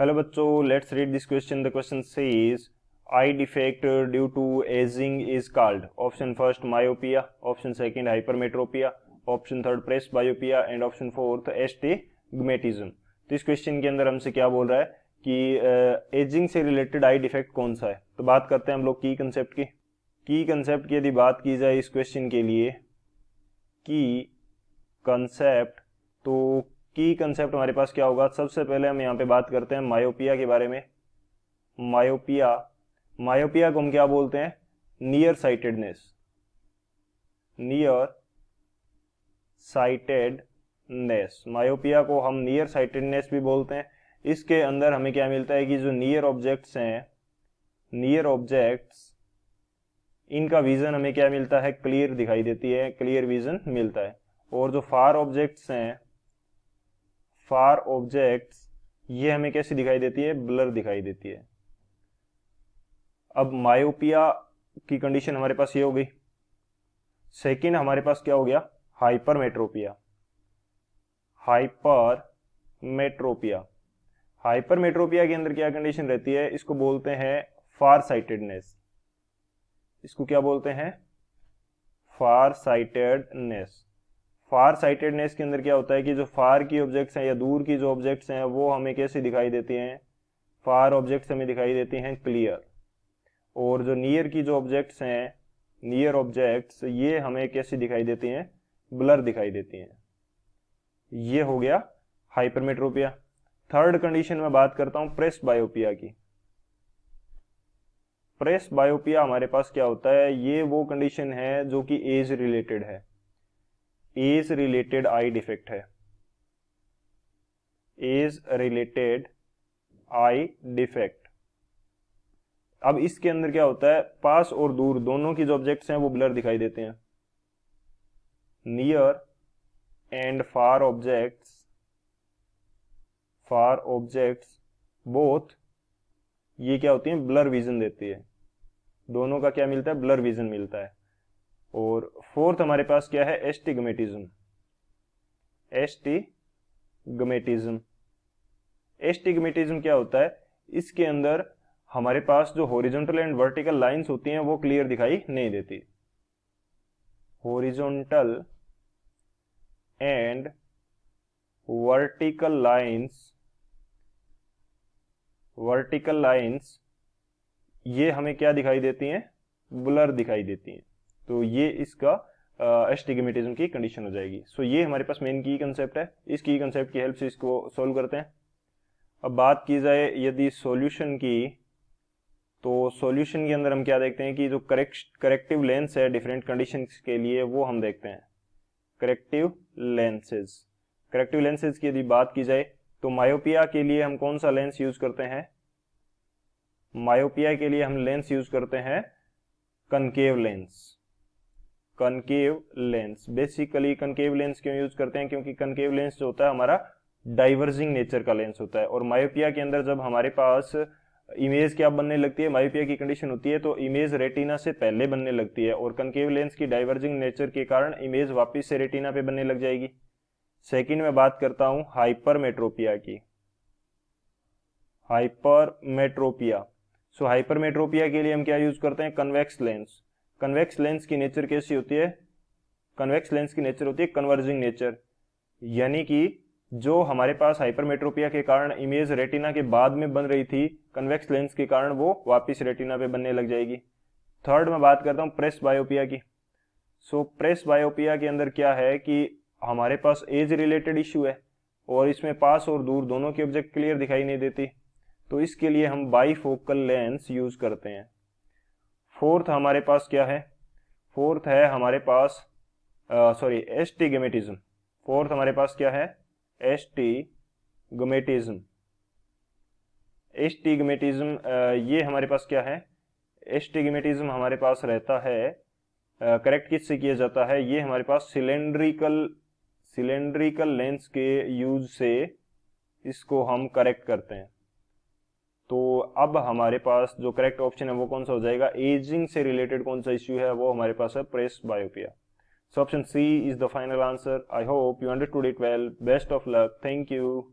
Hello बच्चों, let's read this question. The question says eye defect due to ageing is called. Option first myopia, option second hypermetropia, option third presbyopia and option fourth astigmatism. तो इस question के अंदर हमसे क्या बोल रहा है कि एजिंग से रिलेटेड आई डिफेक्ट कौन सा है. तो बात करते हैं हम लोग की कंसेप्ट की यदि बात की जाए इस क्वेश्चन के लिए की कंसेप्ट, तो की कंसेप्ट हमारे पास क्या होगा. सबसे पहले हम यहाँ पे बात करते हैं मायोपिया के बारे में. मायोपिया को हम क्या बोलते हैं? Near sightedness. मायोपिया को हम नियर साइटेडनेस भी बोलते हैं. इसके अंदर हमें क्या मिलता है कि जो नियर ऑब्जेक्ट्स हैं, नियर ऑब्जेक्ट्स, इनका विजन हमें क्या मिलता है? क्लियर दिखाई देती है, क्लियर विजन मिलता है. और जो फार ऑब्जेक्ट्स हैं, फार ऑब्जेक्ट्स, ये हमें कैसी दिखाई देती है? ब्लर दिखाई देती है. अब मायोपिया की कंडीशन हमारे पास ये हो गई. सेकंड हमारे पास क्या हो गया? हाइपरमेट्रोपिया. हाइपरमेट्रोपिया के अंदर क्या कंडीशन रहती है? इसको बोलते हैं फार साइटेडनेस. इसको क्या बोलते हैं? फार साइटेडनेस. फार साइटेडनेस के अंदर क्या होता है कि जो फार की ऑब्जेक्ट्स हैं या दूर की जो ऑब्जेक्ट्स हैं वो हमें कैसे दिखाई देती हैं? फार ऑब्जेक्ट्स हमें दिखाई देती हैं क्लियर. और जो नियर की जो ऑब्जेक्ट्स हैं, नियर ऑब्जेक्ट्स, ये हमें कैसी दिखाई देती हैं? ब्लर दिखाई देती हैं. ये हो गया हाइपरमेट्रोपिया. थर्ड कंडीशन में बात करता हूं प्रेस बायोपिया की. प्रेस बायोपिया हमारे पास क्या होता है? ये वो कंडीशन है जो कि एज रिलेटेड है. एज रिलेटेड आई डिफेक्ट है. Age related I defect. अब इसके अंदर क्या होता है? पास और दूर दोनों की जो ऑब्जेक्ट्स हैं वो ब्लर दिखाई देते हैं. Near and far objects both, ये क्या होती हैं? ब्लर विजन देती है. दोनों का क्या मिलता है? ब्लर विजन मिलता है. और फोर्थ हमारे पास क्या है? एस्टिग्मेटिज्म. एस्टिग्मेटिज्म क्या होता है? इसके अंदर हमारे पास जो हॉरिजॉन्टल एंड वर्टिकल लाइंस होती हैं वो क्लियर दिखाई नहीं देती. हॉरिजॉन्टल एंड वर्टिकल लाइंस ये हमें क्या दिखाई देती हैं? ब्लर दिखाई देती हैं. तो ये इसका एस्टिग्मेटिज्म की कंडीशन हो जाएगी. सो ये हमारे पास मेन की कंसेप्ट है. इस की कंसेप्ट की हेल्प से इसको सॉल्व करते हैं. अब बात की जाए यदि सॉल्यूशन की, तो सॉल्यूशन के अंदर हम क्या देखते हैं कि जो करेक्टिव लेंस है डिफरेंट कंडीशंस के लिए वो हम देखते हैं. करेक्टिव लेंसेज की यदि बात की जाए तो मायोपिया के लिए हम कौन सा लेंस यूज करते हैं? मायोपिया के लिए हम लेंस यूज करते हैं concave lens. Basically concave lens क्यों यूज करते हैं? क्योंकि कनकेव लेंस जो होता है हमारा डाइवर्जिंग नेचर का लेंस होता है. और मायोपिया के अंदर जब हमारे पास इमेज क्या बनने लगती है, मायोपिया की कंडीशन होती है, तो इमेज रेटिना से पहले बनने लगती है. और कनकेव लेंस की डाइवर्जिंग नेचर के कारण इमेज वापस से रेटिना पे बनने लग जाएगी. सेकंड में बात करता हूं हाइपरमेट्रोपिया की. हाइपरमेट्रोपिया के लिए हम क्या यूज करते हैं? कन्वेक्स लेंस की नेचर कैसी होती है? कन्वेक्स लेंस की नेचर होती है कन्वर्जिंग नेचर. यानी कि जो हमारे पास हाइपरमेट्रोपिया के कारण इमेज रेटिना के बाद में बन रही थी, कन्वेक्स लेंस के कारण वो वापस रेटिना पे बनने लग जाएगी. थर्ड में बात करता हूं प्रेस बायोपिया की. प्रेस बायोपिया के अंदर क्या है कि हमारे पास एज रिलेटेड इश्यू है और इसमें पास और दूर दोनों की ऑब्जेक्ट क्लियर दिखाई नहीं देती. तो इसके लिए हम बाईफोकल लेंस यूज करते हैं. फोर्थ हमारे पास क्या है? फोर्थ है हमारे पास एस्टिग्मेटिज्म. फोर्थ हमारे पास क्या है? एस्टिग्मेटिज्म. ये हमारे पास क्या है? एस्टिग्मेटिज्म हमारे पास रहता है, करेक्ट किससे किया जाता है? ये हमारे पास सिलेंड्रिकल लेंस के यूज से इसको हम करेक्ट करते हैं. तो अब हमारे पास जो करेक्ट ऑप्शन है वो कौन सा हो जाएगा? एजिंग से रिलेटेड कौन सा इश्यू है वो हमारे पास है press बायोपिया. So option C is the final answer. I hope you understood it well. Best of luck. Thank you.